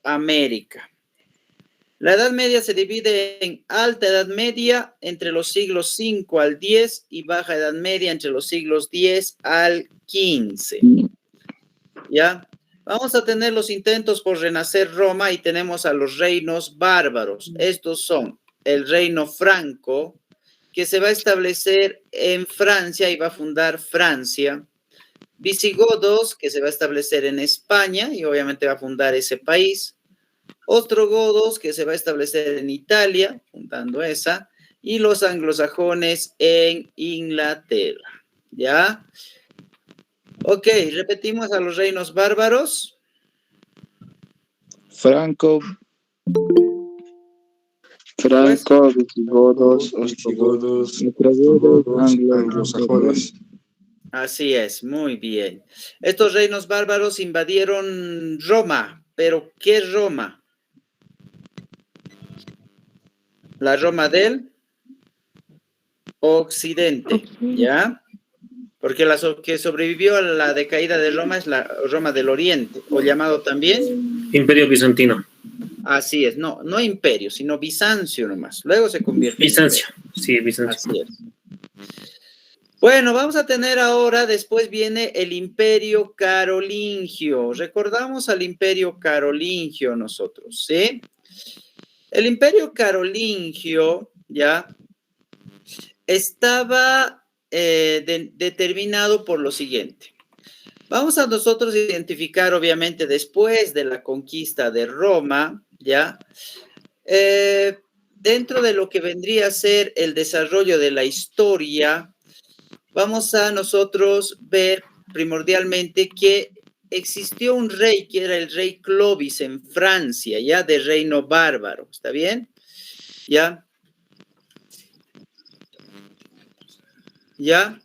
América. La Edad Media se divide en Alta Edad Media entre los siglos 5 al 10 y Baja Edad Media entre los siglos 10 al 15. ¿Ya? Vamos a tener los intentos por renacer Roma y tenemos a los reinos bárbaros. Estos son el reino franco, que se va a establecer en Francia y va a fundar Francia. Visigodos, que se va a establecer en España y obviamente va a fundar ese país. Ostrogodos, que se va a establecer en Italia, fundando esa. Y los anglosajones en Inglaterra. ¿Ya? Ok, repetimos a los reinos bárbaros. Franco, visigodos, ostrogodos, anglosajones. Así es, muy bien. Estos reinos bárbaros invadieron Roma, pero ¿qué Roma? La Roma del Occidente, ¿ya? Porque la que sobrevivió a la decaída de Roma es la Roma del Oriente, o llamado también Imperio Bizantino. Así es, no imperio, sino Bizancio nomás. Luego se convierte Bizancio, en sí, Bizancio. Así es. Bueno, vamos a tener ahora, después viene el Imperio Carolingio. Recordamos al Imperio Carolingio nosotros, ¿sí? El Imperio Carolingio, ya, estaba determinado por lo siguiente. Vamos a nosotros identificar, obviamente, después de la conquista de Roma, ¿ya? Dentro de lo que vendría a ser el desarrollo de la historia, vamos a nosotros ver primordialmente que existió un rey que era el rey Clovis en Francia, ¿ya? De reino bárbaro, ¿está bien? ¿Ya? ¿Ya?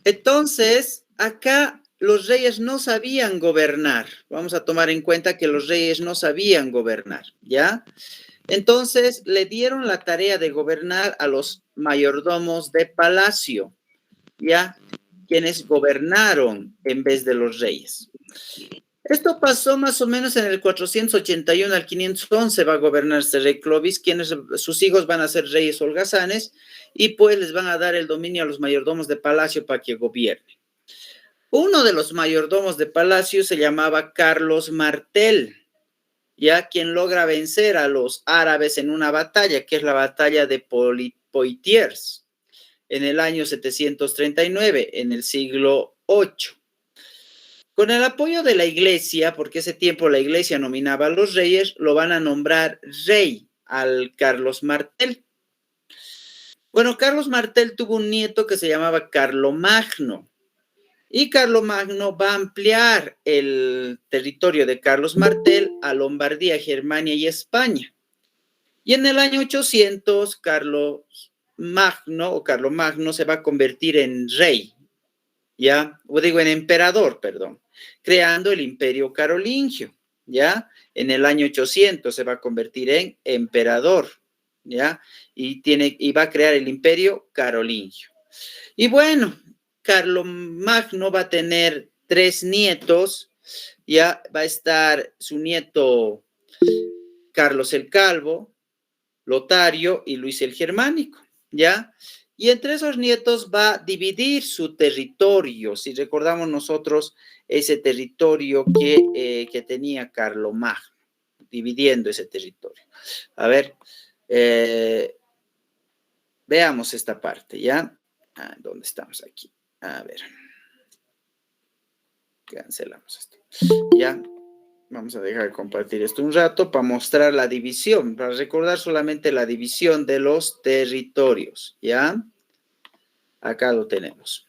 Entonces, acá los reyes no sabían gobernar. Vamos a tomar en cuenta que los reyes no sabían gobernar, ¿ya? Entonces, le dieron la tarea de gobernar a los mayordomos de palacio, ¿ya? Quienes gobernaron en vez de los reyes. Esto pasó más o menos en el 481 al 511 va a gobernar este rey Clovis, quienes sus hijos van a ser reyes holgazanes y pues les van a dar el dominio a los mayordomos de palacio para que gobiernen. Uno de los mayordomos de palacio se llamaba Carlos Martel, ya quien logra vencer a los árabes en una batalla, que es la batalla de Poitiers, en el año 739, en el siglo VIII. Con el apoyo de la iglesia, porque ese tiempo la iglesia nominaba a los reyes, lo van a nombrar rey al Carlos Martel. Bueno, Carlos Martel tuvo un nieto que se llamaba Carlomagno. Y Carlomagno va a ampliar el territorio de Carlos Martel a Lombardía, Germania y España. Y en el año 800, Carlomagno se va a convertir en rey, ¿ya? O digo, en emperador, perdón, creando el Imperio Carolingio, ¿ya? En el año 800 se va a convertir en emperador, ¿ya? Y va a crear el Imperio Carolingio. Y bueno, Carlomagno va a tener 3 nietos, ya va a estar su nieto Carlos el Calvo, Lotario y Luis el Germánico, ¿ya? Y entre esos nietos va a dividir su territorio, si recordamos nosotros ese territorio que tenía Carlomagno, dividiendo ese territorio. A ver, veamos esta parte, ¿ya? ¿Dónde estamos aquí? A ver. Cancelamos esto. Ya. Vamos a dejar de compartir esto un rato para mostrar la división, para recordar solamente la división de los territorios, ¿ya? Acá lo tenemos.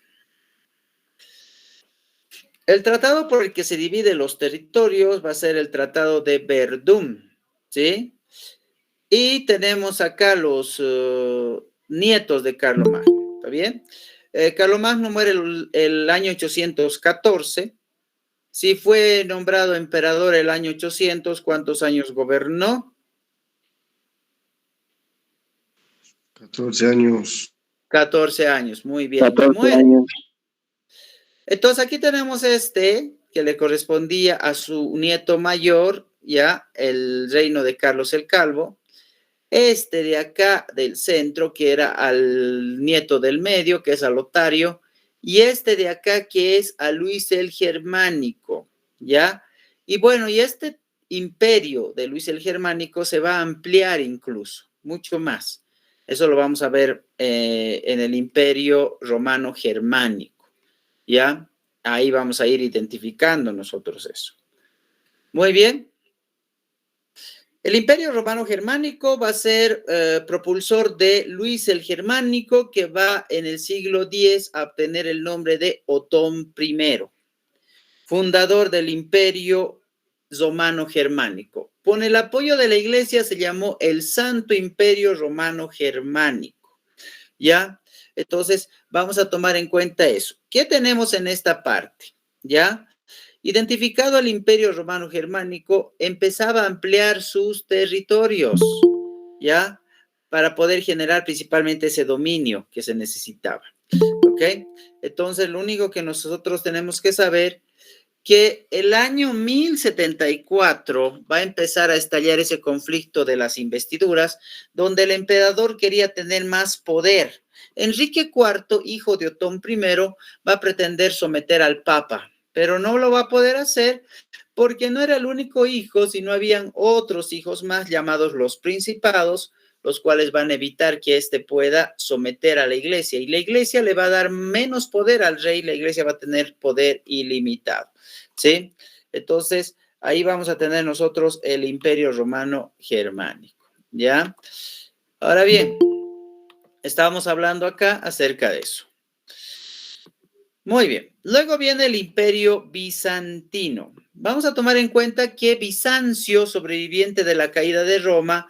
El tratado por el que se dividen los territorios va a ser el Tratado de Verdún, ¿sí? Y tenemos acá los nietos de Carlomagno, ¿está bien? Carlomagno muere el año 814. Si fue nombrado emperador el año 800, ¿cuántos años gobernó? 14 años. 14 años, muy bien. 14 años. Entonces aquí tenemos que le correspondía a su nieto mayor, ya, el reino de Carlos el Calvo. Este de acá del centro, que era al nieto del medio, que es a Lotario, y este de acá, que es a Luis el Germánico, ¿ya? Y bueno, y este imperio de Luis el Germánico se va a ampliar incluso, mucho más. Eso lo vamos a ver en el imperio romano germánico, ¿ya? Ahí vamos a ir identificando nosotros eso. Muy bien. El Imperio Romano Germánico va a ser propulsor de Luis el Germánico, que va en el siglo X a obtener el nombre de Otón I, fundador del Imperio Romano Germánico. Con el apoyo de la Iglesia se llamó el Santo Imperio Romano Germánico. ¿Ya? Entonces, vamos a tomar en cuenta eso. ¿Qué tenemos en esta parte? ¿Ya? Identificado al Imperio Romano Germánico, empezaba a ampliar sus territorios, ¿ya? Para poder generar principalmente ese dominio que se necesitaba, ¿ok? Entonces, lo único que nosotros tenemos que saber que el año 1074 va a empezar a estallar ese conflicto de las investiduras, donde el emperador quería tener más poder. Enrique IV, hijo de Otón I, va a pretender someter al Papa, pero no lo va a poder hacer porque no era el único hijo, sino habían otros hijos más llamados los principados, los cuales van a evitar que éste pueda someter a la iglesia. Y la iglesia le va a dar menos poder al rey, la iglesia va a tener poder ilimitado, ¿sí? Entonces, ahí vamos a tener nosotros el Imperio Romano Germánico, ¿ya? Ahora bien, estábamos hablando acá acerca de eso. Muy bien. Luego viene el Imperio Bizantino. Vamos a tomar en cuenta que Bizancio, sobreviviente de la caída de Roma,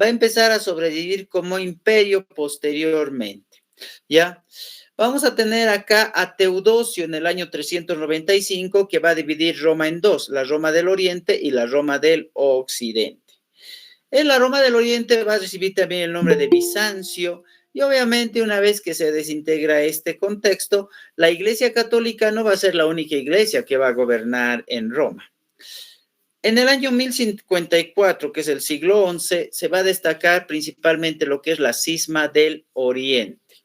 va a empezar a sobrevivir como imperio posteriormente. ¿Ya? Vamos a tener acá a Teodosio en el año 395, que va a dividir Roma en dos, la Roma del Oriente y la Roma del Occidente. En la Roma del Oriente va a recibir también el nombre de Bizancio, y obviamente una vez que se desintegra este contexto, la Iglesia Católica no va a ser la única iglesia que va a gobernar en Roma. En el año 1054, que es el siglo XI, se va a destacar principalmente lo que es la Cisma del Oriente.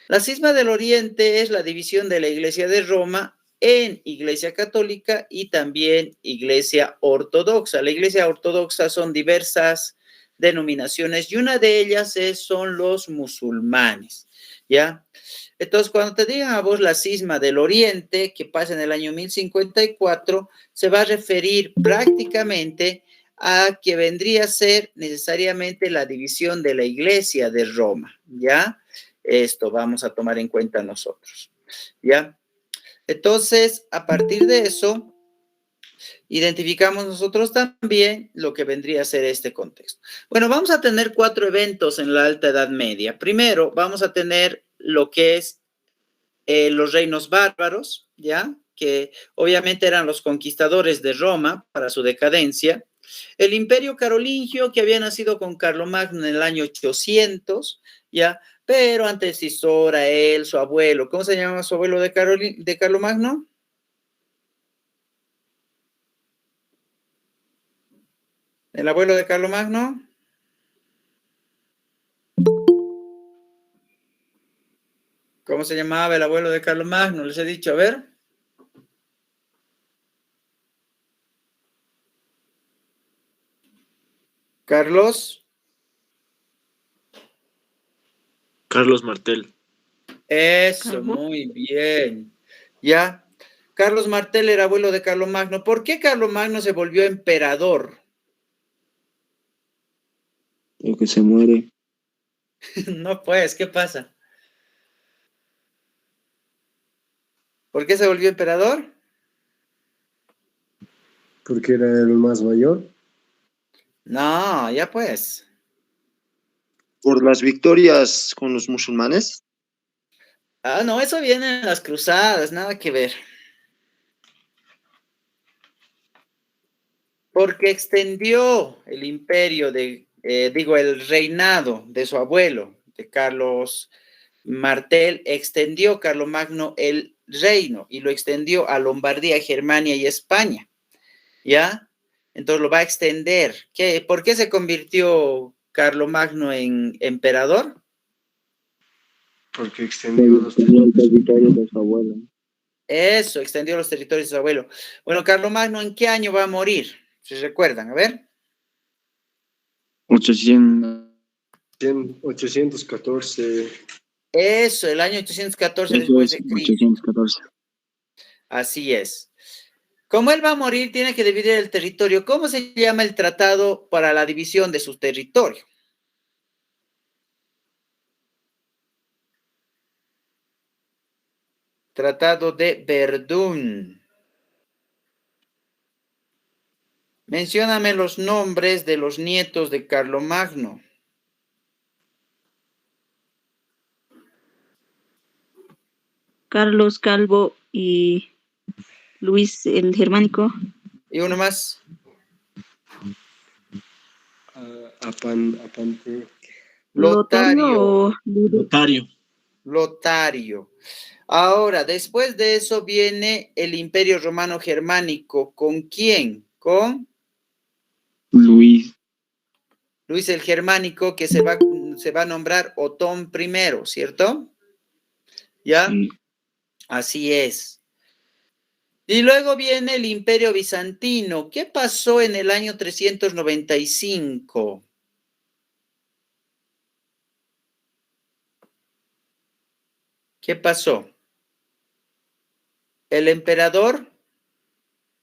La Cisma del Oriente es la división de la Iglesia de Roma en Iglesia Católica y también Iglesia Ortodoxa. La Iglesia Ortodoxa son diversas denominaciones y una de ellas son los musulmanes, ¿ya? Entonces, cuando te digan a vos la cisma del Oriente, que pasa en el año 1054, se va a referir prácticamente a que vendría a ser necesariamente la división de la Iglesia de Roma, ¿ya? Esto vamos a tomar en cuenta nosotros, ¿ya? Entonces, a partir de eso, identificamos nosotros también lo que vendría a ser este contexto. Bueno, vamos a tener 4 eventos en la Alta Edad Media. Primero, vamos a tener lo que es los reinos bárbaros, ¿ya? Que obviamente eran los conquistadores de Roma para su decadencia. El Imperio Carolingio, que había nacido con Carlomagno en el año 800, ¿ya? Pero antecesor a él, su abuelo. ¿Cómo se llama su abuelo de Carlomagno? ¿El abuelo de Carlomagno? ¿Cómo se llamaba el abuelo de Carlomagno? Les he dicho, a ver. Carlos. Carlos Martel. Eso, muy bien. Ya. Carlos Martel era abuelo de Carlomagno. ¿Por qué Carlomagno se volvió emperador? Porque se muere. No, pues, ¿qué pasa? ¿Por qué se volvió emperador? Porque era el más mayor. No, ya pues. Por las victorias con los musulmanes. Ah, no, eso viene en las cruzadas, nada que ver. Porque extendió el imperio el reinado de su abuelo, de Carlos Martel, extendió Carlomagno el reino y lo extendió a Lombardía, Germania y España, ¿ya? entonces lo va a extender. ¿Por qué se convirtió Carlomagno en emperador? Porque extendió los Tenía el territorio de su abuelo. Eso, extendió los territorios de su abuelo. Bueno, Carlomagno, ¿en qué año va a morir? ¿Se recuerdan? A ver. 800. 814. Eso, el año 814 después de Cristo. 814. Así es. Como él va a morir, tiene que dividir el territorio. ¿Cómo se llama el tratado para la división de su territorio? Tratado de Verdún. Mencióname los nombres de los nietos de Carlomagno. Carlos Calvo y Luis el Germánico. Y uno más. Apante. Lotario o Lotario. Lotario. Ahora, después de eso viene el Imperio Romano Germánico. ¿Con quién? Con Luis. Luis el Germánico, que se va a nombrar Otón I, ¿cierto? ¿Ya? Sí. Así es. Y luego viene el Imperio Bizantino. ¿Qué pasó en el año 395? ¿Qué pasó? El emperador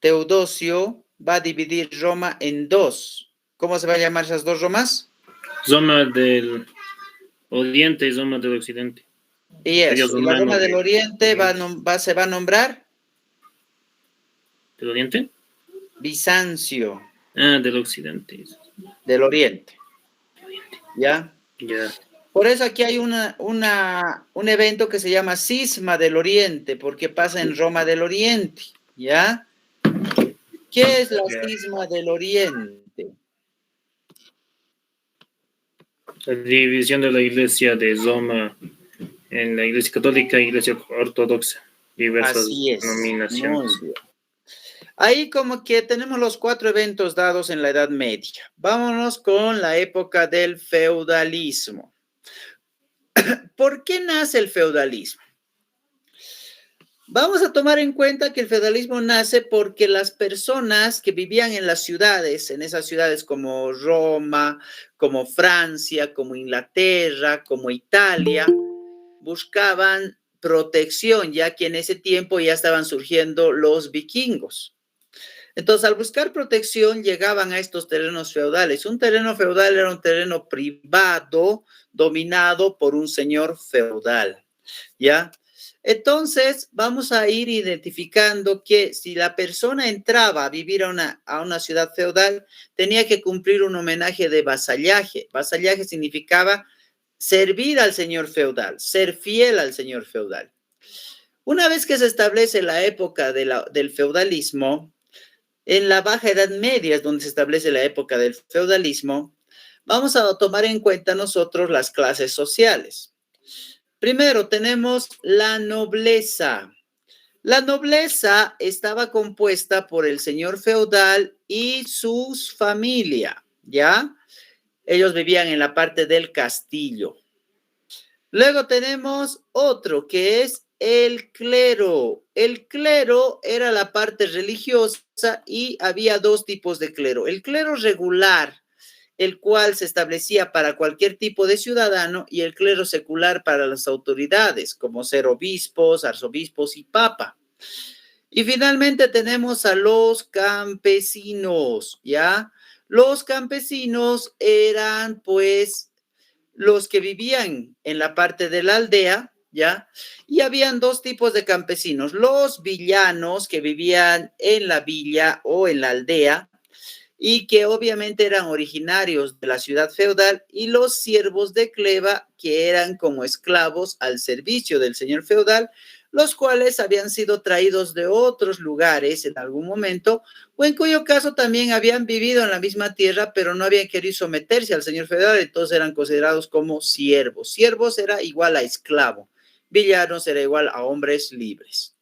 Teodosio va a dividir Roma en dos. ¿Cómo se va a llamar esas dos Romas? Roma del Oriente y Roma del Occidente. Y eso, y la Roma del Oriente se va a nombrar ¿Del Oriente? Bizancio, Ah, del Occidente. del Oriente. ¿Ya? Ya. Por eso aquí hay un evento que se llama Cisma del Oriente, porque pasa en Roma del Oriente. ¿Ya? ¿Qué es la Cisma del Oriente? La división de la Iglesia de Roma en la Iglesia Católica e Iglesia Ortodoxa. Diversas Así es. denominaciones. Muy bien. Ahí como que tenemos los 4 eventos dados en la Edad Media. Vámonos con la época del feudalismo. ¿Por qué nace el feudalismo? Vamos a tomar en cuenta que el feudalismo nace porque las personas que vivían en las ciudades, en esas ciudades como Roma, como Francia, como Inglaterra, como Italia, buscaban protección, ya que en ese tiempo ya estaban surgiendo los vikingos. Entonces, al buscar protección, llegaban a estos terrenos feudales. Un terreno feudal era un terreno privado, dominado por un señor feudal, ¿ya? Entonces, vamos a ir identificando que si la persona entraba a vivir a una ciudad feudal, tenía que cumplir un homenaje de vasallaje. Vasallaje significaba servir al señor feudal, ser fiel al señor feudal. Una vez que se establece la época del feudalismo, en la Baja Edad Media es donde se establece la época del feudalismo, vamos a tomar en cuenta nosotros las clases sociales. Primero tenemos la nobleza. La nobleza estaba compuesta por el señor feudal y sus familia, ¿ya? Ellos vivían en la parte del castillo. Luego tenemos otro que es el clero. El clero era la parte religiosa y había 2 tipos de clero. El clero regular, el cual se establecía para cualquier tipo de ciudadano, y el clero secular para las autoridades, como ser obispos, arzobispos y papa. Y finalmente tenemos a los campesinos, ¿ya? Los campesinos eran, pues, los que vivían en la parte de la aldea, ¿ya? Y habían 2 tipos de campesinos, los villanos que vivían en la villa o en la aldea y que obviamente eran originarios de la ciudad feudal, y los siervos de cleva que eran como esclavos al servicio del señor feudal, los cuales habían sido traídos de otros lugares en algún momento, o en cuyo caso también habían vivido en la misma tierra, pero no habían querido someterse al señor feudal, entonces eran considerados como siervos. Siervos era igual a esclavo, villanos era igual a hombres libres.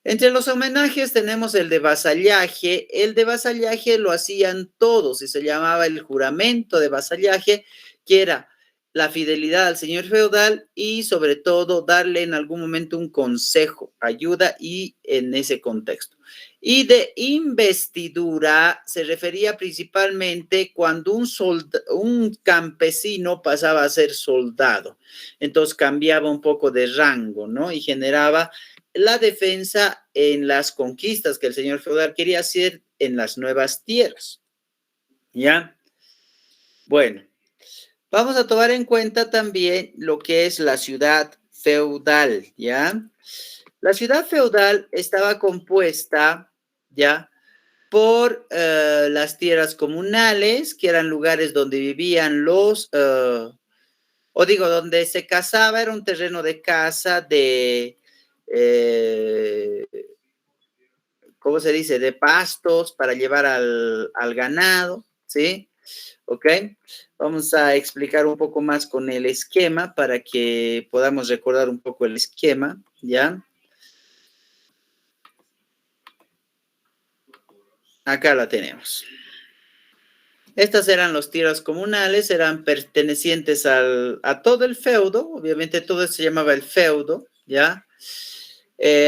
Entre los homenajes tenemos el de vasallaje. El de vasallaje lo hacían todos y se llamaba el juramento de vasallaje, que era la fidelidad al señor feudal y sobre todo darle en algún momento un consejo, ayuda y en ese contexto. Y de investidura se refería principalmente cuando un campesino pasaba a ser soldado. Entonces cambiaba un poco de rango, ¿no? Y generaba la defensa en las conquistas que el señor feudal quería hacer en las nuevas tierras. ¿Ya? Bueno, vamos a tomar en cuenta también lo que es la ciudad feudal, ¿ya? La ciudad feudal estaba compuesta, ¿ya? Por las tierras comunales, que eran lugares donde vivían donde se cazaba, era un terreno de caza ¿cómo se dice? De pastos para llevar al ganado, ¿sí? ¿Ok? Vamos a explicar un poco más con el esquema para que podamos recordar un poco el esquema, ¿ya? Acá la tenemos. Estas eran las tierras comunales, eran pertenecientes a todo el feudo, obviamente todo se llamaba el feudo, ¿ya?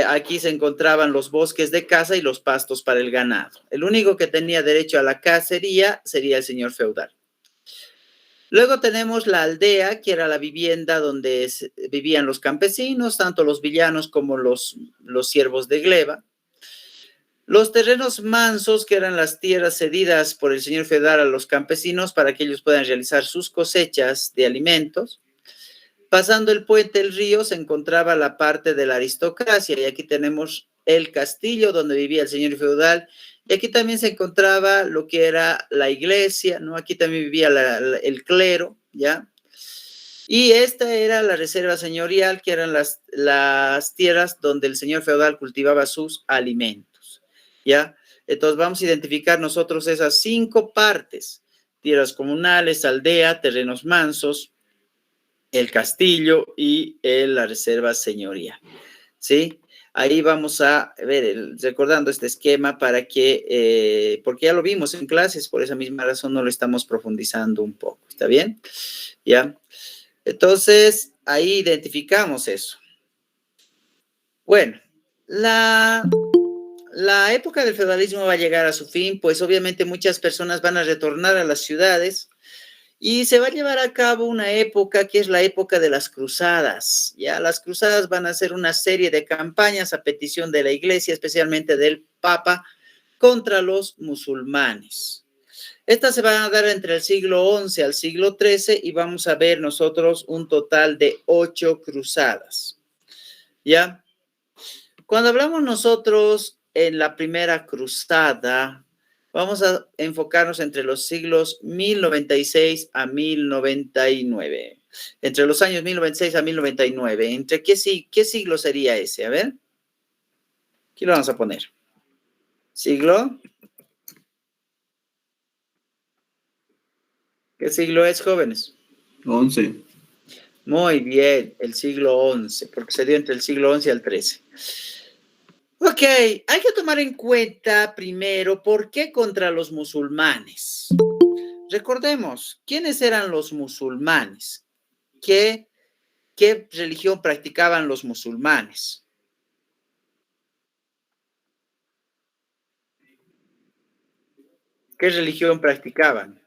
Aquí se encontraban los bosques de caza y los pastos para el ganado. El único que tenía derecho a la cacería sería el señor feudal. Luego tenemos la aldea, que era la vivienda donde vivían los campesinos, tanto los villanos como los siervos de gleba. Los terrenos mansos, que eran las tierras cedidas por el señor feudal a los campesinos para que ellos puedan realizar sus cosechas de alimentos. Pasando el puente del río se encontraba la parte de la aristocracia y aquí tenemos el castillo donde vivía el señor feudal y aquí también se encontraba lo que era la iglesia, ¿no? Aquí también vivía el clero, ¿ya? Y esta era la reserva señorial, que eran las tierras donde el señor feudal cultivaba sus alimentos, ¿ya? Entonces vamos a identificar nosotros esas 5 partes: tierras comunales, aldea, terrenos mansos, el castillo y la reserva señorial, ¿sí? Ahí vamos a ver, recordando este esquema para que, porque ya lo vimos en clases, por esa misma razón no lo estamos profundizando un poco, ¿está bien? ¿Ya? Entonces, ahí identificamos eso. Bueno, la época del feudalismo va a llegar a su fin, pues obviamente muchas personas van a retornar a las ciudades y se va a llevar a cabo una época que es la época de las cruzadas. Ya las cruzadas van a ser una serie de campañas a petición de la iglesia, especialmente del Papa, contra los musulmanes. Estas se van a dar entre el siglo XI al siglo XIII y vamos a ver nosotros un total de 8 cruzadas. ¿Ya? Cuando hablamos nosotros en la primera cruzada, vamos a enfocarnos entre los siglos 1096 a 1099. Entre los años 1096 a 1099. ¿Entre qué siglo sería ese? A ver. Aquí lo vamos a poner. ¿Siglo? ¿Qué siglo es, jóvenes? 11. Muy bien, el siglo XI, porque se dio entre el siglo XI al XIII. Ok, hay que tomar en cuenta primero por qué contra los musulmanes. Recordemos, ¿quiénes eran los musulmanes? ¿Qué religión practicaban los musulmanes? ¿Qué religión practicaban?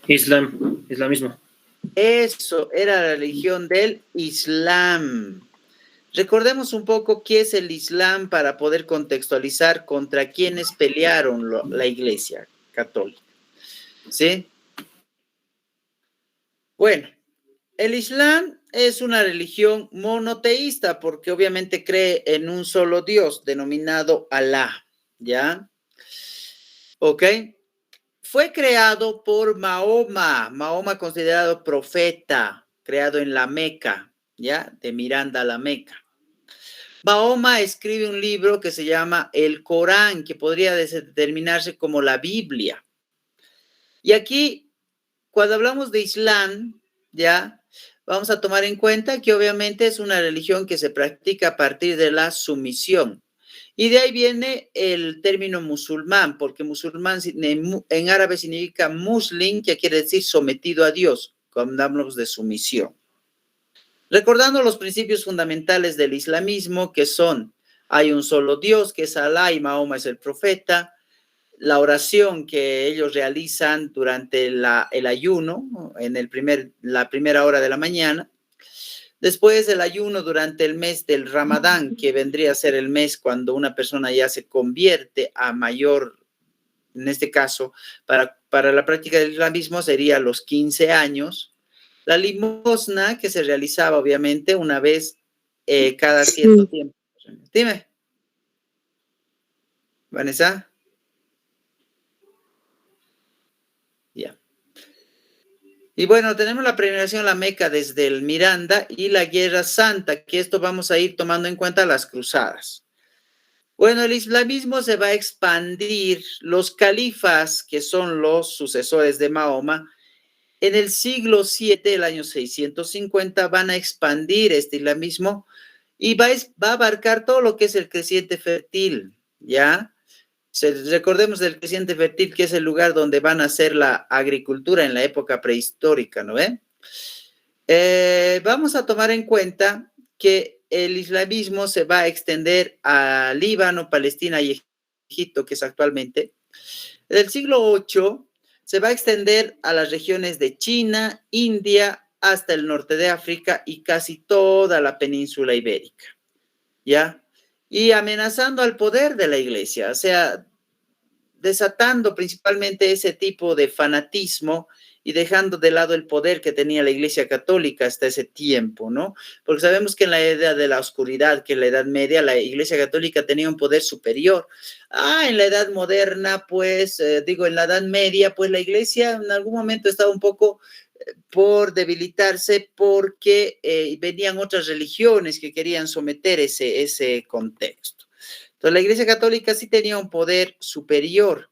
Islamismo. Eso, era la religión del Islam. Recordemos un poco qué es el Islam para poder contextualizar contra quienes pelearon la Iglesia Católica. ¿Sí? Bueno, el Islam es una religión monoteísta porque obviamente cree en un solo Dios denominado Alá, ¿ya? ¿Ok? Fue creado por Mahoma considerado profeta, creado en la Meca, ¿ya? De Miranda a la Meca. Mahoma escribe un libro que se llama el Corán, que podría determinarse como la Biblia. Y aquí, cuando hablamos de Islam, ¿ya? Vamos a tomar en cuenta que obviamente es una religión que se practica a partir de la sumisión. Y de ahí viene el término musulmán, porque musulmán en árabe significa muslim, que quiere decir sometido a Dios, cuando hablamos de sumisión. Recordando los principios fundamentales del islamismo, que son, hay un solo Dios, que es Alá, y Mahoma es el profeta, la oración que ellos realizan durante el ayuno, en la primera hora de la mañana. Después el ayuno durante el mes del Ramadán, que vendría a ser el mes cuando una persona ya se convierte a mayor, en este caso, para la práctica del islamismo sería los 15 años. La limosna, que se realizaba obviamente una vez cada cierto tiempo. Dime. Vanessa. Ya. Y bueno, tenemos la peregrinación a la Meca desde el Miranda y la Guerra Santa, que esto vamos a ir tomando en cuenta las cruzadas. Bueno, el islamismo se va a expandir, los califas, que son los sucesores de Mahoma, en el siglo VII, el año 650, van a expandir este islamismo y va a abarcar todo lo que es el creciente fértil, ¿ya? Recordemos del creciente fértil, que es el lugar donde van a hacer la agricultura en la época prehistórica, ¿no ven? Vamos a tomar en cuenta que el islamismo se va a extender a Líbano, Palestina y Egipto, que es actualmente. Del siglo VIII se va a extender a las regiones de China, India, hasta el norte de África y casi toda la península ibérica, ¿ya? Y amenazando al poder de la iglesia, o sea, desatando principalmente ese tipo de fanatismo y dejando de lado el poder que tenía la Iglesia Católica hasta ese tiempo, ¿no? Porque sabemos que en la edad de la oscuridad, que en la Edad Media, la Iglesia Católica tenía un poder superior. En la Edad Moderna, pues, en la Edad Media, pues la Iglesia en algún momento estaba un poco por debilitarse porque venían otras religiones que querían someter ese contexto. Entonces, la Iglesia Católica sí tenía un poder superior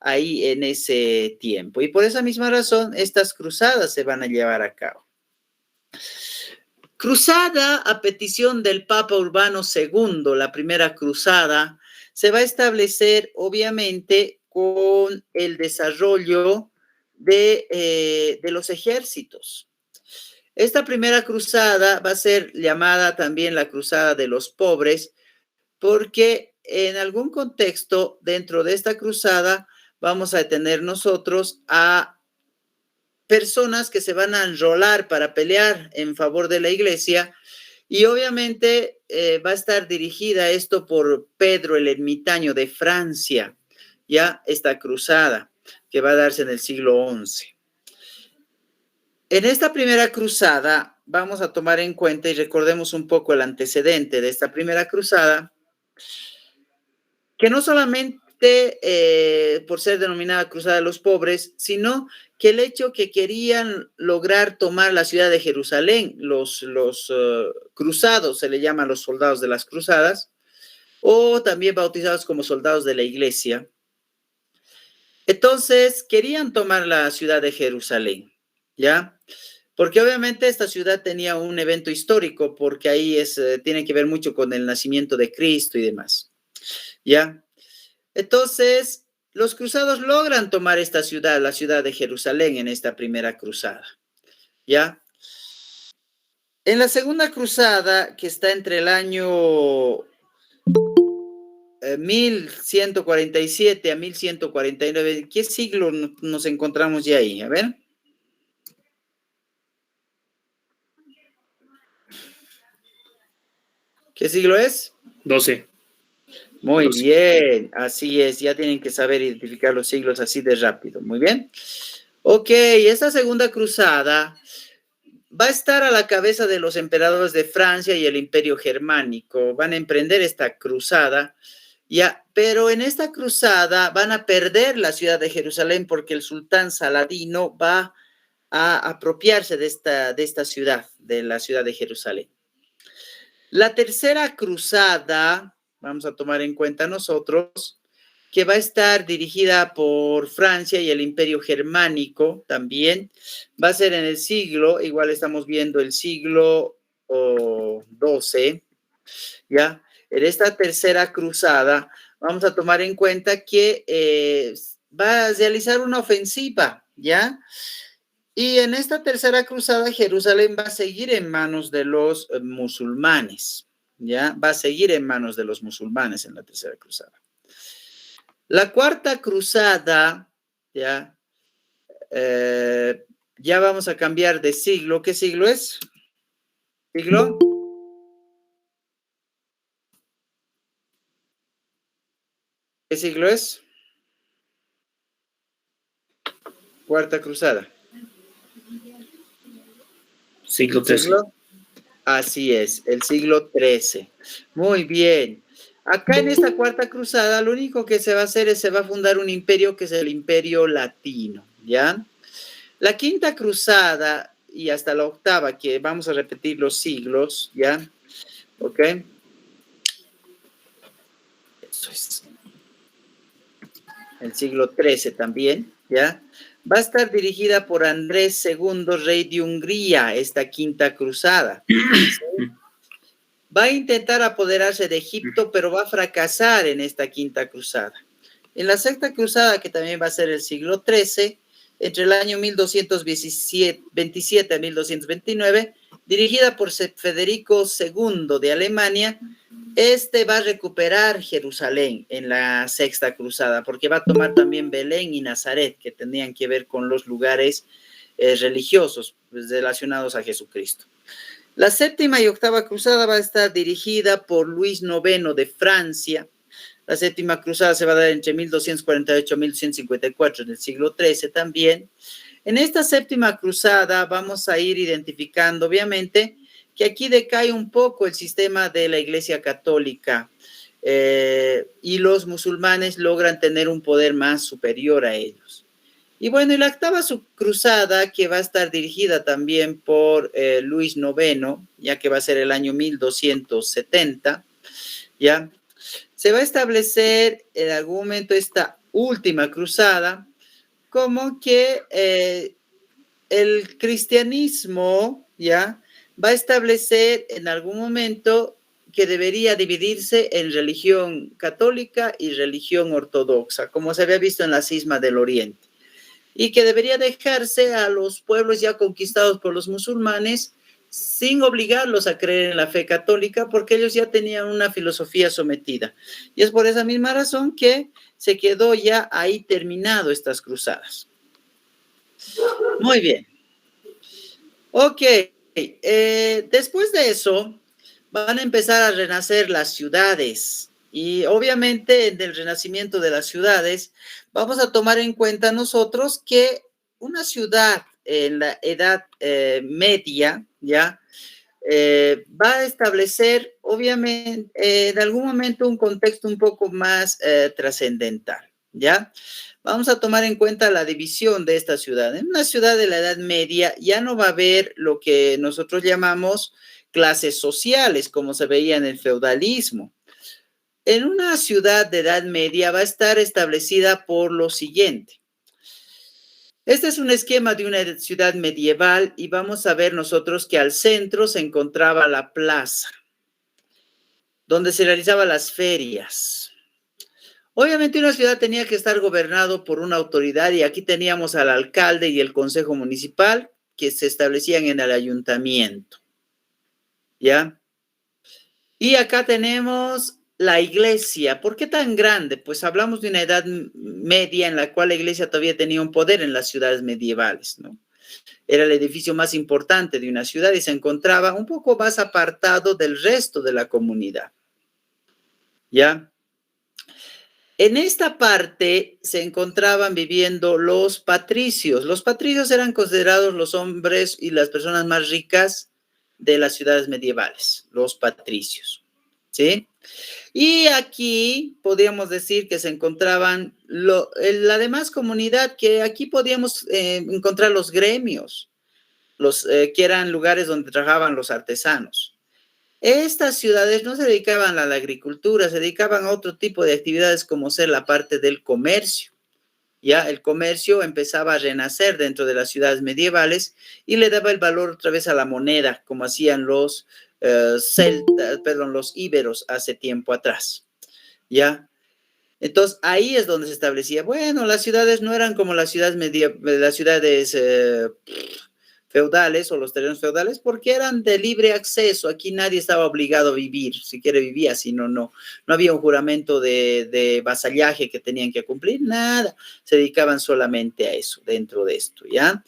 ahí en ese tiempo. Y por esa misma razón, estas cruzadas se van a llevar a cabo. Cruzada a petición del Papa Urbano II, la primera cruzada, se va a establecer, obviamente, con el desarrollo de los ejércitos. Esta primera cruzada va a ser llamada también la Cruzada de los Pobres, porque en algún contexto dentro de esta cruzada vamos a tener nosotros a personas que se van a enrolar para pelear en favor de la iglesia y obviamente va a estar dirigida esto por Pedro el Ermitaño de Francia, ya esta cruzada que va a darse en el siglo XI. En esta primera cruzada vamos a tomar en cuenta y recordemos un poco el antecedente de esta primera cruzada, que no solamente por ser denominada Cruzada de los Pobres, sino que el hecho que querían lograr tomar la ciudad de Jerusalén, los cruzados, se le llaman los soldados de las cruzadas, o también bautizados como soldados de la iglesia. Entonces, querían tomar la ciudad de Jerusalén, ¿ya? Porque obviamente esta ciudad tenía un evento histórico, porque ahí tiene que ver mucho con el nacimiento de Cristo y demás, ¿ya? Entonces, los cruzados logran tomar esta ciudad, la ciudad de Jerusalén, en esta primera cruzada, ¿ya? En la segunda cruzada, que está entre el año 1147 a 1149, ¿qué siglo nos encontramos ya ahí? A ver. ¿Qué siglo es? 12. Muy bien, así es, ya tienen que saber identificar los siglos así de rápido, muy bien. Ok, esta segunda cruzada va a estar a la cabeza de los emperadores de Francia y el Imperio Germánico, van a emprender esta cruzada, ya, pero en esta cruzada van a perder la ciudad de Jerusalén porque el sultán Saladino va a apropiarse de esta ciudad, de la ciudad de Jerusalén. La tercera cruzada, vamos a tomar en cuenta nosotros, que va a estar dirigida por Francia y el Imperio Germánico también, va a ser en el siglo, igual estamos viendo el siglo XII, ¿ya? en esta tercera cruzada, vamos a tomar en cuenta que va a realizar una ofensiva, ¿ya? Y en esta tercera cruzada, Jerusalén va a seguir en manos de los musulmanes, ¿ya? Va a seguir en manos de los musulmanes en la tercera cruzada. La cuarta cruzada, ¿ya? Ya vamos a cambiar de siglo. ¿Qué siglo es? ¿Siglo? ¿Qué siglo es? Cuarta cruzada. Siglo XIII. ¿Siglo? Así es, el siglo XIII. Muy bien. Acá en esta cuarta cruzada, lo único que se va a hacer es se va a fundar un imperio que es el Imperio Latino, ¿ya? La quinta cruzada y hasta la octava, que vamos a repetir los siglos, ¿ya? ¿Ok? Eso es. El siglo XIII también, ¿ya? Va a estar dirigida por Andrés II, rey de Hungría, esta quinta cruzada. ¿Sí? Va a intentar apoderarse de Egipto, pero va a fracasar en esta quinta cruzada. En la sexta cruzada, que también va a ser el siglo XIII, entre el año 1227 a 1229, dirigida por Federico II de Alemania, este va a recuperar Jerusalén en la sexta cruzada, porque va a tomar también Belén y Nazaret, que tenían que ver con los lugares religiosos relacionados a Jesucristo. La séptima y octava cruzada va a estar dirigida por Luis IX de Francia. La séptima cruzada se va a dar entre 1248 y 1154 en el siglo XIII también. En esta séptima cruzada vamos a ir identificando, obviamente, que aquí decae un poco el sistema de la Iglesia Católica y los musulmanes logran tener un poder más superior a ellos. Y bueno, y la octava cruzada, que va a estar dirigida también por Luis IX, ya que va a ser el año 1270, ¿ya? Se va a establecer en algún momento esta última cruzada como que el cristianismo, ¿ya? Va a establecer en algún momento que debería dividirse en religión católica y religión ortodoxa, como se había visto en la cisma del Oriente, y que debería dejarse a los pueblos ya conquistados por los musulmanes sin obligarlos a creer en la fe católica, porque ellos ya tenían una filosofía sometida. Y es por esa misma razón que se quedó ya ahí terminado estas cruzadas. Muy bien. Ok. Después de eso, van a empezar a renacer las ciudades. Y obviamente en el renacimiento de las ciudades, vamos a tomar en cuenta nosotros que una ciudad en la Edad Media, ¿ya? Va a establecer, obviamente, en algún momento un contexto un poco más trascendental, ¿ya? Vamos a tomar en cuenta la división de esta ciudad. En una ciudad de la Edad Media ya no va a haber lo que nosotros llamamos clases sociales, como se veía en el feudalismo. En una ciudad de Edad Media va a estar establecida por lo siguiente. Este es un esquema de una ciudad medieval y vamos a ver nosotros que al centro se encontraba la plaza, donde se realizaban las ferias. Obviamente una ciudad tenía que estar gobernado por una autoridad y aquí teníamos al alcalde y el consejo municipal que se establecían en el ayuntamiento, ¿ya? Y acá tenemos la iglesia. ¿Por qué tan grande? Pues hablamos de una edad media en la cual la iglesia todavía tenía un poder en las ciudades medievales, ¿no? Era el edificio más importante de una ciudad y se encontraba un poco más apartado del resto de la comunidad, ¿ya? En esta parte se encontraban viviendo los patricios. Los patricios eran considerados los hombres y las personas más ricas de las ciudades medievales, los patricios, ¿sí? Y aquí podríamos decir que se encontraban la demás comunidad, que aquí podíamos encontrar los gremios, que eran lugares donde trabajaban los artesanos. Estas ciudades no se dedicaban a la agricultura, se dedicaban a otro tipo de actividades como ser la parte del comercio. Ya el comercio empezaba a renacer dentro de las ciudades medievales y le daba el valor otra vez a la moneda, como hacían los los íberos hace tiempo atrás, ¿ya? Entonces, ahí es donde se establecía, bueno, las ciudades no eran como las ciudades, las ciudades feudales o los terrenos feudales, porque eran de libre acceso. Aquí nadie estaba obligado a vivir. Si quiere vivía, si no, no. No había un juramento de vasallaje que tenían que cumplir, nada. Se dedicaban solamente a eso, dentro de esto, ¿ya?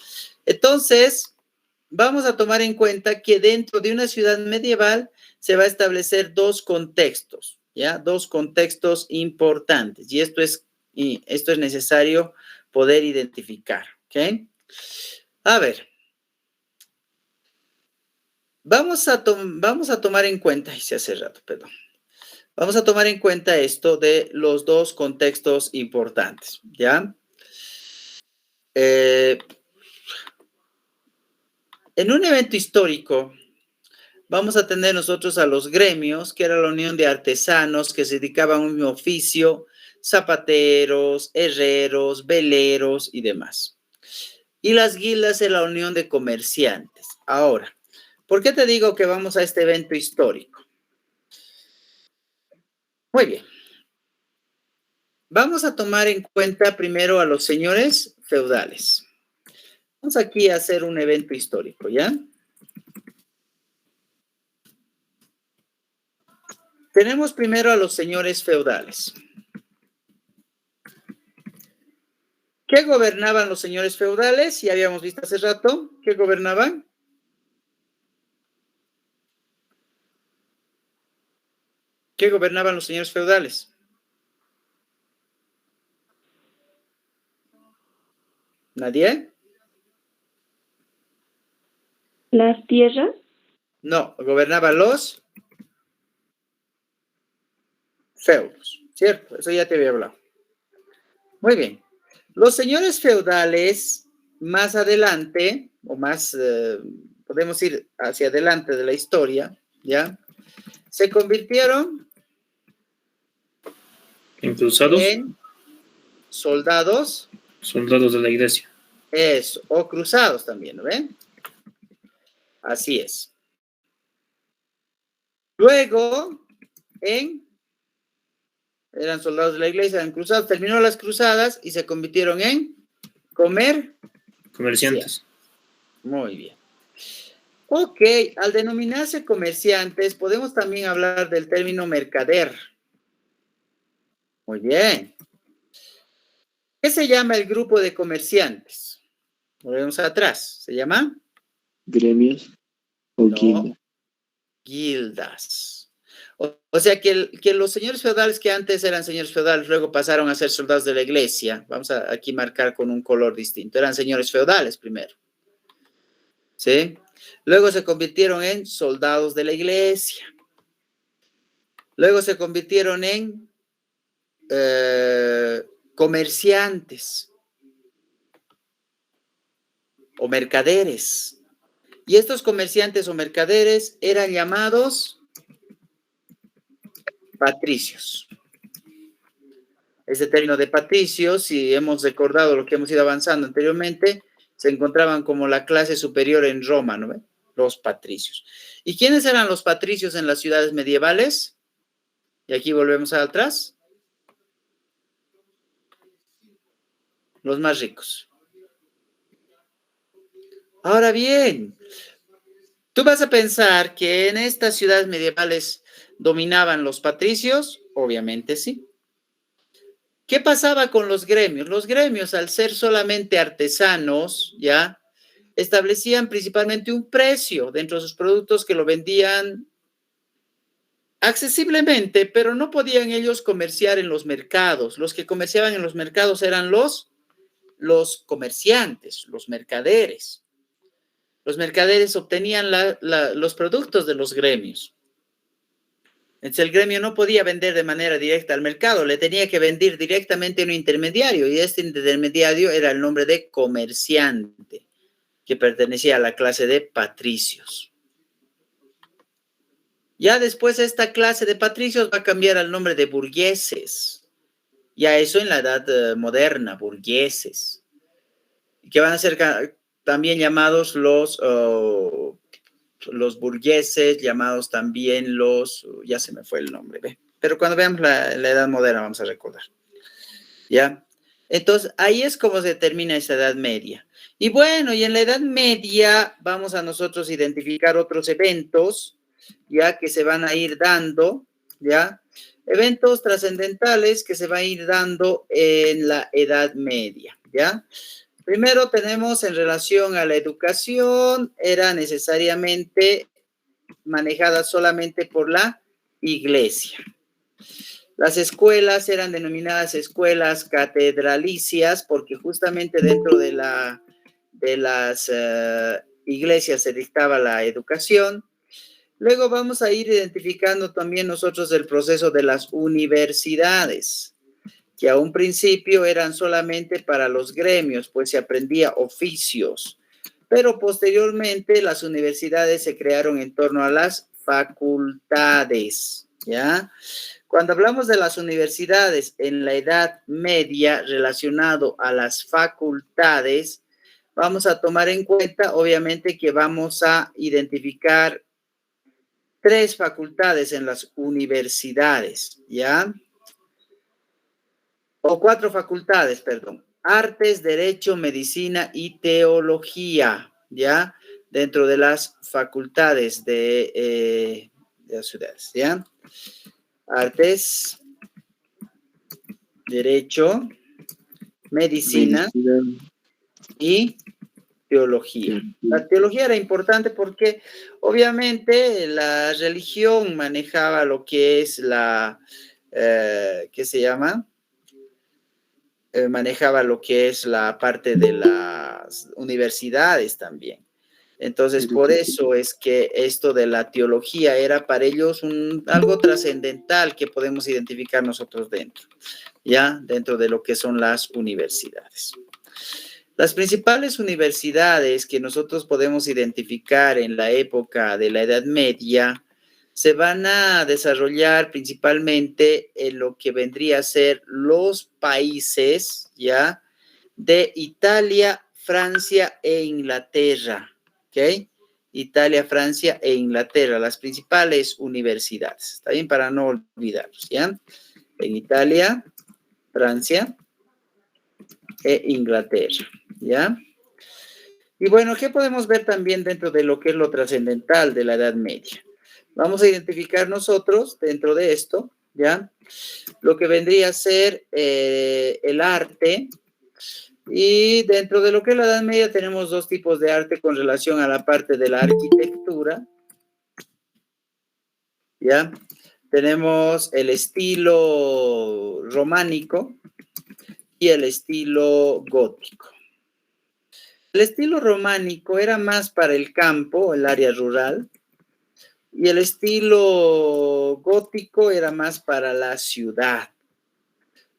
Entonces, vamos a tomar en cuenta que dentro de una ciudad medieval se va a establecer dos contextos, ¿ya? Dos contextos importantes. Y esto es necesario poder identificar, ¿ok? A ver. Vamos a tomar en cuenta, hice hace rato, perdón. Vamos a tomar en cuenta esto de los dos contextos importantes, ¿ya? En un evento histórico, vamos a tener nosotros a los gremios, que era la unión de artesanos que se dedicaban a un oficio, zapateros, herreros, veleros y demás. Y las guildas era la unión de comerciantes. Ahora, ¿por qué te digo que vamos a este evento histórico? Muy bien. Vamos a tomar en cuenta primero a los señores feudales. Vamos aquí a hacer un evento histórico, ¿ya? Tenemos primero a los señores feudales. ¿Qué gobernaban los señores feudales? Ya habíamos visto hace rato. ¿Qué gobernaban? ¿Qué gobernaban los señores feudales? ¿Nadie? Las tierras. No, gobernaban los feudos, ¿cierto? Eso ya te había hablado. Muy bien. Los señores feudales, más adelante, o más, podemos ir hacia adelante de la historia, ¿ya? Se convirtieron ¿En cruzados? en soldados. Soldados de la iglesia. Eso, o cruzados también, ¿no ven? Así es. Luego, eran soldados de la iglesia, eran cruzados, terminó las cruzadas y se convirtieron en Comerciantes. Muy bien. Ok, al denominarse comerciantes, podemos también hablar del término mercader. Muy bien. ¿Qué se llama el grupo de comerciantes? Volvemos atrás. ¿Se llama? Gremios o No. guildas. Guildas. O sea que los señores feudales que antes eran señores feudales, luego pasaron a ser soldados de la iglesia. Vamos a aquí marcar con un color distinto. Eran señores feudales primero. ¿Sí? Luego se convirtieron en soldados de la iglesia. Luego se convirtieron en comerciantes o mercaderes. Y estos comerciantes o mercaderes eran llamados patricios. Ese término de patricios, si hemos recordado lo que hemos ido avanzando anteriormente, se encontraban como la clase superior en Roma, ¿no ven? Los patricios. ¿Y quiénes eran los patricios en las ciudades medievales? Y aquí volvemos atrás. Los más ricos. Ahora bien, tú vas a pensar que en estas ciudades medievales dominaban los patricios, obviamente sí. ¿Qué pasaba con los gremios? Los gremios, al ser solamente artesanos, ¿ya? Establecían principalmente un precio dentro de sus productos que lo vendían accesiblemente, pero no podían ellos comerciar en los mercados. Los que comerciaban en los mercados eran los comerciantes, los mercaderes. Los mercaderes obtenían los productos de los gremios. Entonces el gremio no podía vender de manera directa al mercado, le tenía que vender directamente a un intermediario, y este intermediario era el nombre de comerciante, que pertenecía a la clase de patricios. Ya después esta clase de patricios va a cambiar al nombre de burgueses. Ya eso en la edad moderna, burgueses, que van a ser también llamados los los burgueses, llamados también ya se me fue el nombre, ¿ve? Pero cuando veamos la Edad Moderna vamos a recordar, ¿ya? Entonces, ahí es como se termina esa Edad Media. Y bueno, y en la Edad Media vamos a nosotros identificar otros eventos, ya que se van a ir dando, ¿ya? Eventos trascendentales que se van a ir dando en la Edad Media, ¿ya? Primero tenemos en relación a la educación, era necesariamente manejada solamente por la iglesia. Las escuelas eran denominadas escuelas catedralicias porque justamente dentro de las iglesias se dictaba la educación. Luego vamos a ir identificando también nosotros el proceso de las universidades, que a un principio eran solamente para los gremios, pues se aprendía oficios, pero posteriormente las universidades se crearon en torno a las facultades, ¿ya? Cuando hablamos de las universidades en la Edad Media relacionado a las facultades, vamos a tomar en cuenta, obviamente, que vamos a identificar 3 facultades en las universidades, ¿ya? O 4 facultades, perdón. Artes, Derecho, Medicina y Teología, ¿ya? Dentro de las facultades de las ciudades, ¿ya? Artes, Derecho, Medicina y Teología. La teología era importante porque obviamente la religión manejaba lo que es ¿qué se llama? Manejaba lo que es la parte de las universidades también. Entonces, por eso es que esto de la teología era para ellos algo trascendental que podemos identificar nosotros dentro, ¿ya? Dentro de lo que son las universidades. Las principales universidades que nosotros podemos identificar en la época de la Edad Media se van a desarrollar principalmente en lo que vendría a ser los países, ¿ya? De Italia, Francia e Inglaterra, ¿ok? Italia, Francia e Inglaterra, las principales universidades, ¿está bien? Para no olvidarlos, ¿ya? En Italia, Francia e Inglaterra, ¿ya? Y bueno, ¿qué podemos ver también dentro de lo que es lo trascendental de la Edad Media? Vamos a identificar nosotros dentro de esto, ¿ya? Lo que vendría a ser el arte. Y dentro de lo que es la Edad Media tenemos 2 tipos de arte con relación a la parte de la arquitectura, ¿ya? Tenemos el estilo románico y el estilo gótico. El estilo románico era más para el campo, el área rural, y el estilo gótico era más para la ciudad.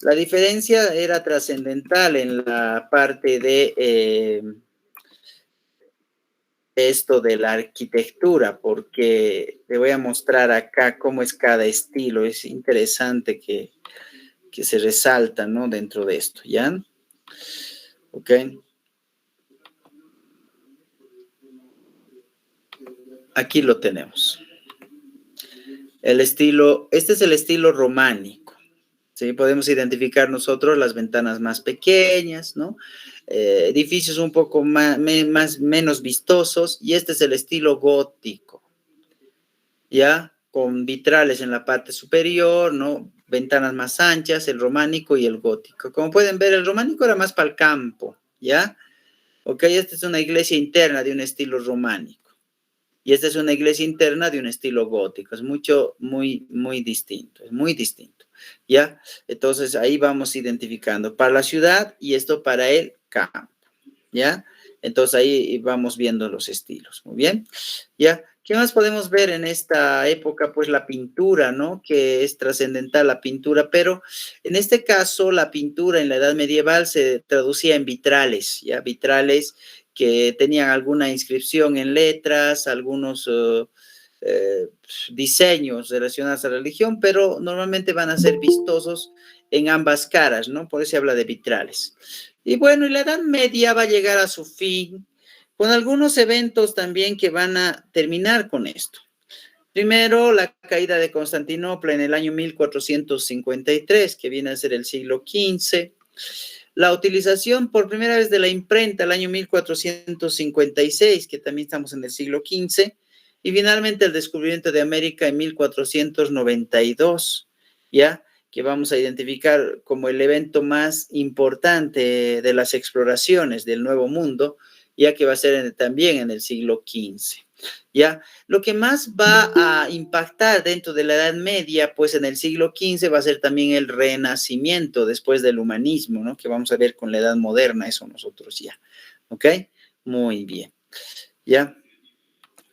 La diferencia era trascendental en la parte de esto de la arquitectura, porque te voy a mostrar acá cómo es cada estilo. Es interesante que se resalta, ¿no? Dentro de esto, ¿ya? Ok. Aquí lo tenemos. Este es el estilo románico, ¿sí? Podemos identificar nosotros las ventanas más pequeñas, ¿no? Edificios un poco menos vistosos, y este es el estilo gótico, ¿ya? Con vitrales en la parte superior, ¿no? Ventanas más anchas, el románico y el gótico. Como pueden ver, el románico era más para el campo, ¿ya? Ok, esta es una iglesia interna de un estilo románico. Y esta es una iglesia interna de un estilo gótico. Es muy distinto, es muy distinto, ¿ya? Entonces, ahí vamos identificando para la ciudad y esto para el campo, ¿ya? Entonces, ahí vamos viendo los estilos, muy bien, ¿ya? ¿Qué más podemos ver en esta época? Pues la pintura, ¿no? Que es trascendental la pintura, pero en este caso la pintura en la Edad Medieval se traducía en vitrales, ¿ya? Vitrales que tenían alguna inscripción en letras, algunos diseños relacionados a la religión, pero normalmente van a ser vistosos en ambas caras, ¿no? Por eso se habla de vitrales. Y bueno, y la Edad Media va a llegar a su fin con algunos eventos también que van a terminar con esto. Primero, la caída de Constantinopla en el año 1453, que viene a ser el siglo XV. La utilización por primera vez de la imprenta el año 1456, que también estamos en el siglo XV. Y finalmente el descubrimiento de América en 1492, ¿ya? Que vamos a identificar como el evento más importante de las exploraciones del Nuevo Mundo, ya que va a ser también en el siglo XV. ¿Ya? Lo que más va a impactar dentro de la Edad Media, pues en el siglo XV va a ser también el Renacimiento después del humanismo, ¿no? Que vamos a ver con la Edad Moderna, eso nosotros ya. ¿Ok? Muy bien. ¿Ya?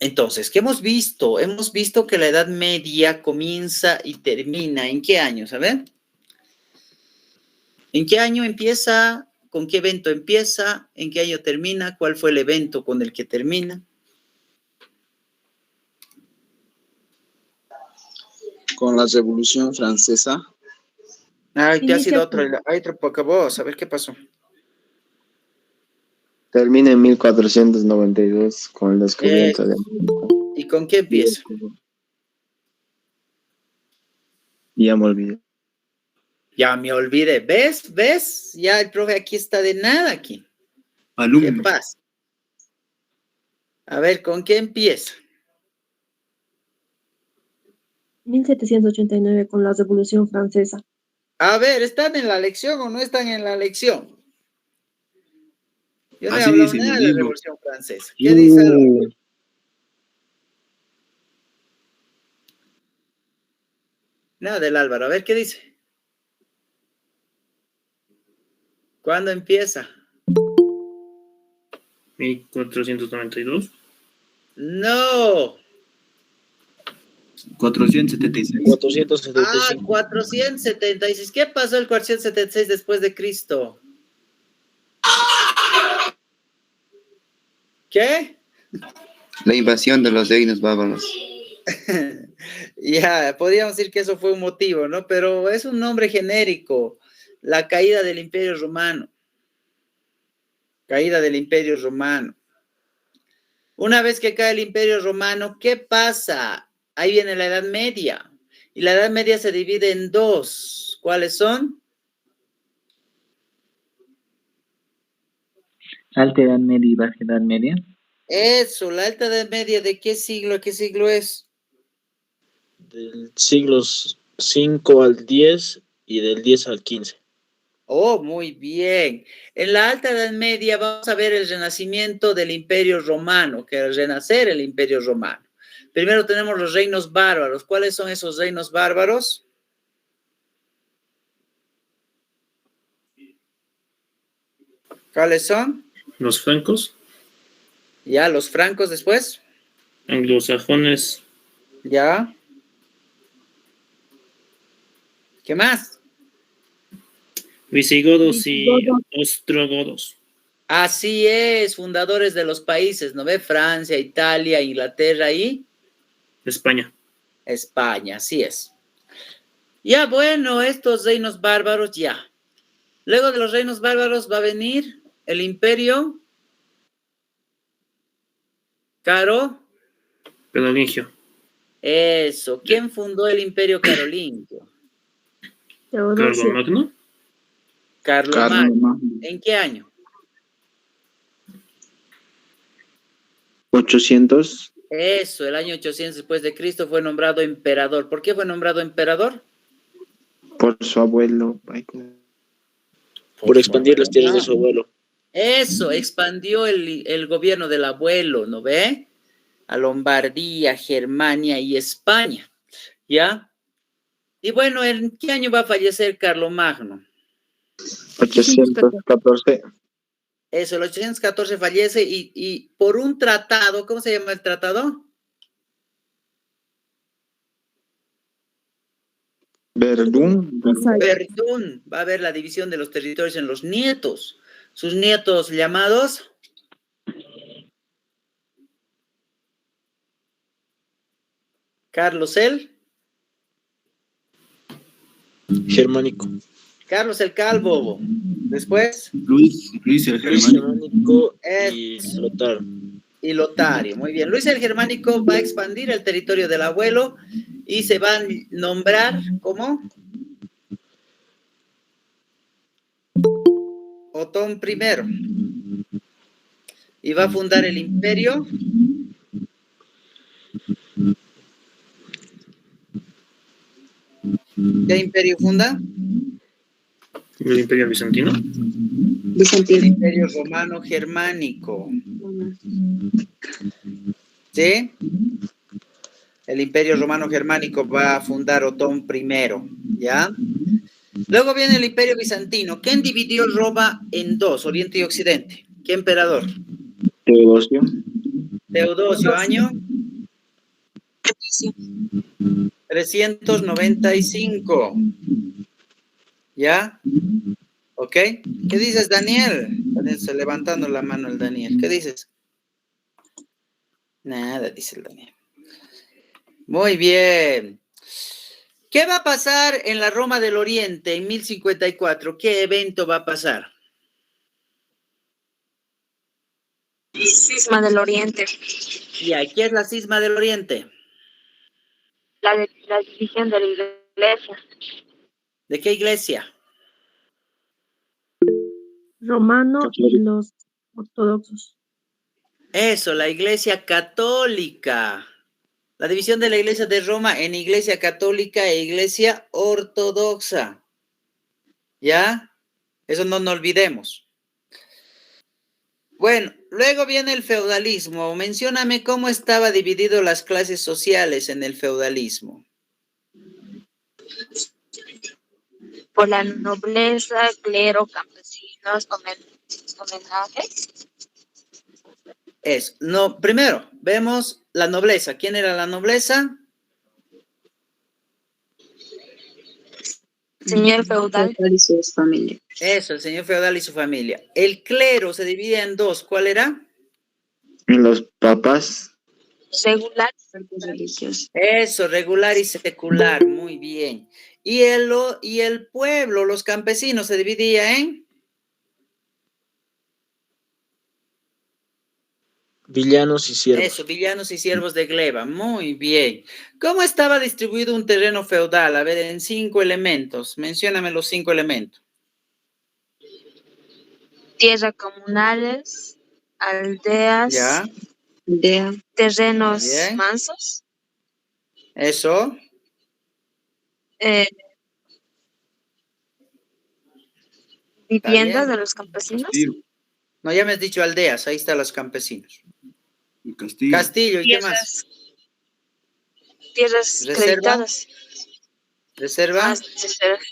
Entonces, ¿qué hemos visto? Hemos visto que la Edad Media comienza y termina. ¿En qué años? A ver. ¿En qué año empieza? ¿Con qué evento empieza? ¿En qué año termina? ¿Cuál fue el evento con el que termina? Con la Revolución Francesa. Ay, te ha sido Inicia otro poca voz. A ver qué pasó. Termina en 1492 con el descubrimiento de América. ¿Y con qué empieza? Ya me olvidé. Ya me olvidé. ¿Ves? ¿Ves? Ya el profe aquí está de nada aquí. ¿Qué Alumno. pasa? A ver, ¿con qué empieza? 1789 con la Revolución Francesa. A ver, ¿están en la lección o no están en la lección? Yo no he Así hablado dice en nada el de la libro. Revolución Francesa. ¿Qué dice Álvaro? Nada del Álvaro. A ver, ¿qué dice? ¿Cuándo empieza? 1492. No. 476. 475. 476. ¿Qué pasó el 476 después de Cristo? ¿Qué? La invasión de los reinos bárbaros. Ya, podríamos decir que eso fue un motivo, ¿no? Pero es un nombre genérico. La caída del Imperio Romano. Caída del Imperio Romano. Una vez que cae el Imperio Romano, ¿qué pasa? Ahí viene la Edad Media. Y la Edad Media se divide en dos. ¿Cuáles son? Alta Edad Media y Baja Edad Media. Eso, la Alta Edad Media, ¿de qué siglo a qué siglo es? Del siglos 5 al 10 y del 10 al 15. Oh, muy bien. En la Alta Edad Media vamos a ver el renacimiento del Imperio Romano, que es renacer el Imperio Romano. Primero tenemos los reinos bárbaros. ¿Cuáles son esos reinos bárbaros? ¿Cuáles son? Los francos, Ya, los francos después. anglosajones, Ya. ¿Qué más? visigodos y ostrogodos. Así es, fundadores de los países, ¿no ve? Francia, Italia, Inglaterra y España. España, así es. Ya, bueno, estos reinos bárbaros, ya. Luego de los reinos bárbaros va a venir el imperio Carolingio. Eso. ¿Quién fundó el imperio carolingio? Teodosio. Carlomagno. Carlomagno. ¿En qué año? 800. Eso, el año 800 después de Cristo fue nombrado emperador. ¿Por qué fue nombrado emperador? Por su abuelo. Por expandir las tierras de su abuelo. Eso, expandió el gobierno del abuelo, ¿no ve? A Lombardía, Germania y España, ¿ya? Y bueno, ¿en qué año va a fallecer Carlomagno? 814. Eso, el 814 fallece y por un tratado, ¿cómo se llama el tratado? Verdún. Verdún. Va a haber la división de los territorios en los nietos. Sus nietos llamados Carlos el Germánico. Carlos el Calvo. Después. Luis el Luis Germánico. Germánico y Lotario. Y Lotario, muy bien. Luis el Germánico va a expandir el territorio del abuelo y se va a nombrar como Otón I. Y va a fundar el imperio. ¿Qué imperio funda? El Imperio Bizantino. El Bizantino. imperio romano germánico. ¿Sí? El imperio romano germánico va a fundar Otón I, ¿ya? Luego viene el imperio bizantino. ¿Quién dividió Roma en dos, Oriente y Occidente? ¿Qué emperador? Teodosio. Teodosio, año 395. ¿Ya? ¿Ok? ¿Qué dices, Daniel? Está levantando la mano el Daniel. ¿Qué dices? Nada, dice el Daniel. Muy bien. ¿Qué va a pasar en la Roma del Oriente en 1054? ¿Qué evento va a pasar? Cisma del Oriente. ¿Y aquí es la cisma del Oriente? La división de la iglesia. ¿De qué iglesia? Romano y los ortodoxos. Eso, la iglesia católica. La división de la iglesia de Roma en iglesia católica e iglesia ortodoxa. ¿Ya? Eso no nos olvidemos. Bueno, luego viene el feudalismo. Mencióname cómo estaba dividido las clases sociales en el feudalismo. Por la nobleza, clero, campesinos, homenajes. No, primero, vemos la nobleza. ¿Quién era la nobleza? Señor feudal. Y su familia. Eso, el señor feudal y su familia. El clero se divide en dos. ¿Cuál era? Los papas. Regular. Religiosos. Eso, regular y secular. Muy bien. Y el pueblo, los campesinos, se dividía en Villanos y siervos. eso, villanos y siervos de gleba. Muy bien. ¿Cómo estaba distribuido un terreno feudal? A ver, en 5 elementos. Mencióname los 5 elementos. Tierras comunales, aldeas, ¿Ya? terrenos Bien. mansos, Eso. viviendas bien. de los campesinos, Castillo. No, ya me has dicho aldeas. Ahí están los campesinos. Castillo. Castillo, ¿y qué más? tierras Reserva. creditadas. ¿Reserva? Más reservas.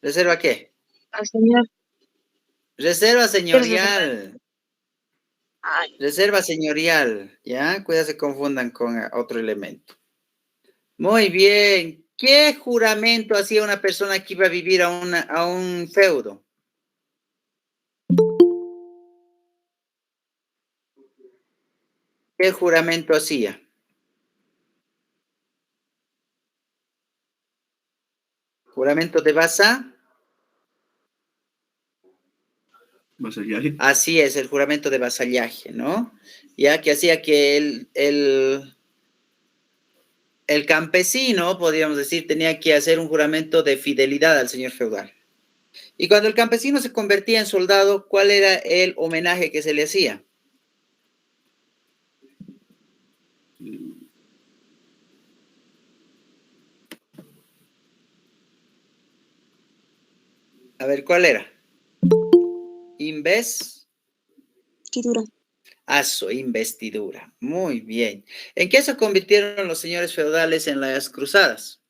¿Reserva qué? Al señor. Reserva señorial. Ay, Reserva señorial. ¿Ya? Cuidado se confundan con otro elemento. Muy bien. ¿Qué juramento hacía una persona que iba a vivir a un feudo? ¿Qué juramento hacía? ¿Juramento de Vasallaje. Así es, el juramento de vasallaje, ¿no? Ya que hacía que el campesino, podríamos decir, tenía que hacer un juramento de fidelidad al señor feudal. Y cuando el campesino se convertía en soldado, ¿cuál era el homenaje que se le hacía? A ver, ¿cuál era? Investidura. Muy bien. ¿En qué se convirtieron los señores feudales en las cruzadas?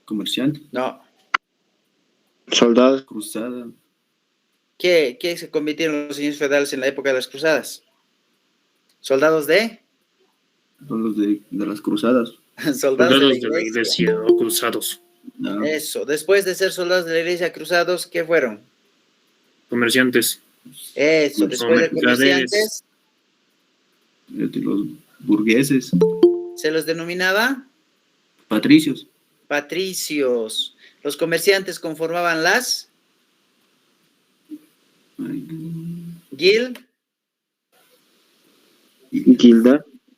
Comerciante. No. Soldados. Cruzada. ¿Qué se convirtieron los señores feudales en la época de las cruzadas? ¿Soldados de? Son los de las cruzadas. Soldados Soldados de la iglesia o cruzados. No. Eso. Después de ser soldados de la iglesia cruzados, ¿qué fueron? Comerciantes. Eso. Son Después de comerciantes, De los burgueses. se los denominaba Patricios. patricios. Los comerciantes conformaban las Gilda.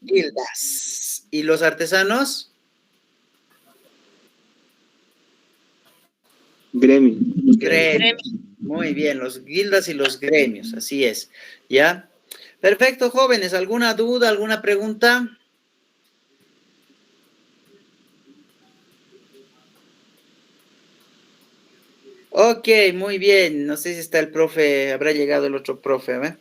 gildas. ¿Y los artesanos? Gremio. Gremios. Muy bien, los gildas y los gremios, así es. ¿Ya? Perfecto, jóvenes. ¿Alguna duda, alguna pregunta? Ok, muy bien. No sé si está el profe, habrá llegado el otro profe, ¿eh?